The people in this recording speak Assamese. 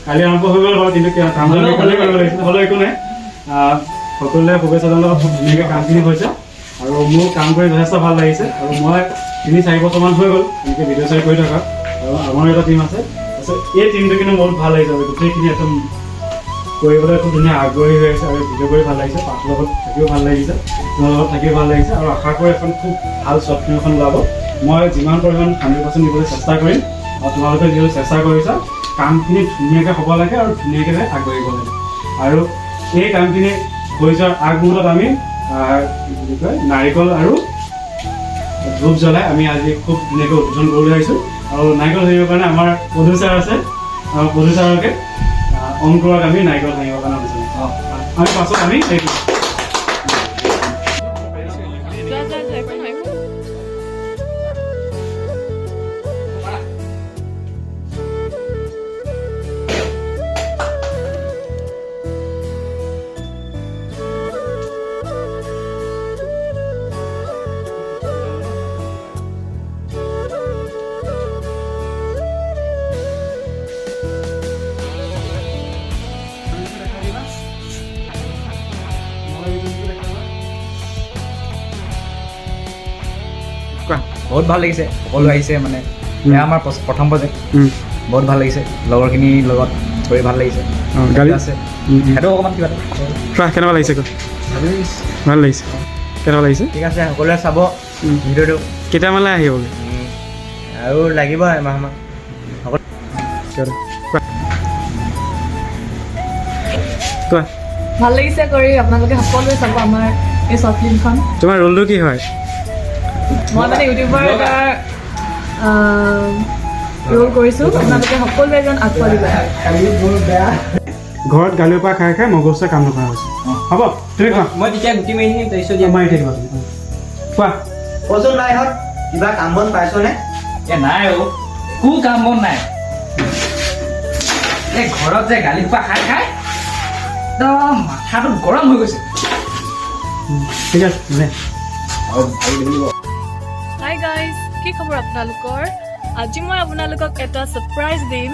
কালি আৰম্ভ হৈ গ'ল বাৰু, কিন্তু কামবিলাক ভালে কৰিব লাগিছিল, হ'লেও একো নাই। সকলোৱে শুভেচ্ছাজনৰ লগত খুব ধুনীয়াকৈ কামখিনি হৈছে আৰু মোৰ কাম কৰি যথেষ্ট ভাল লাগিছে। আৰু মই 3-4 বছৰমান হৈ গ'ল এনেকৈ ভিডিঅ' চাই কৰি থকা, আৰু আমাৰো এটা টীম আছে। তাৰপিছত এই টীমটো কিন্তু বহুত ভাল লাগিছে, গোটেইখিনি একদম কৰিবলৈ খুব ধুনীয়া আগ্ৰহী হৈ আছে আৰু ভিডিঅ' কৰি ভাল লাগিছে। পাঠৰ লগত থাকিও ভাল লাগিছে, তোমাৰ লগত থাকিও ভাল লাগিছে, আৰু আশা কৰোঁ এখন খুব ভাল শ্বৰ্ট ফিল্ম এখন ওলাব। মই যিমান পৰিমাণ 100% দিবলৈ চেষ্টা কৰিম, আৰু তোমালোকে যিহেতু চেষ্টা কৰিছা, কামখিনি ধুনীয়াকৈ হ'ব লাগে আৰু ধুনীয়াকৈ আগবাঢ়িব লাগে। আৰু এই কামখিনি হৈ যোৱাৰ আগমুহূৰ্তত আমি কি কয় নাৰিকল আৰু ধূপ জ্বলাই আমি আজি খুব ধুনীয়াকৈ উদ্বোধন কৰিবলৈ আহিছোঁ। আৰু নাৰিকল ভাঙিবৰ কাৰণে আমাৰ প্ৰডিউচাৰ আছে, আৰু প্ৰডিউচাৰকে অংকুৰক আমি নাৰিকল ভাঙিবৰ কাৰণে বিচাৰিম। আমি পাছত আমি সেইটো বহুত ভাল লাগিছে, সকলো আহিছে মানে এয়া আমাৰ প্ৰথম প্ৰজেক্ট, বহুত ভাল লাগিছে। লগৰখিনিৰ লগত কৰি ভাল লাগিছে। গাড়ী আছে সেইটো অকণমান কিবা এটা কেনেকুৱা লাগিছে? ভাল লাগিছে, কেনেকুৱা লাগিছে? ঠিক আছে, সকলোৱে চাব ভিডিঅ'টো। কেতিয়ামানলৈ আহিবগৈ? আৰু লাগিব এমাহমান। ভাল লাগিছে কৰি, আপোনালোকে সকলোৱে চাব আমাৰ এই শ্বৰ্ট ফিল্মখন। তোমাৰ ৰোলটো কি হয়? মই মানে ইউটিউবাৰ এটা ৰোল কৰিছোঁ, আপোনালোকে সকলোৱে যেন আঁকোৱালি লয়। ঘৰত গালিৰ পৰা খাই খাই মগজটোৱে কাম নকৰা হৈছে। হ'ব তুমি কোৱা, মই তেতিয়া গুটি মাৰি দিম, তাৰপিছত মাৰি থাকিবা তুমি। কোৱা কচোন বাইহঁত, কিবা কাম বন পাইছনে? নাই অ' একো কাম বন নাই। এই ঘৰত যে গালি খোপা খাই খাই একদম মাথাটো গৰম হৈ গৈছে। ঠিক আছে। হাই গাইজ, কি খবৰ আপোনালোকৰ? আজি মই আপোনালোকক এটা ছাৰপ্ৰাইজ দিম।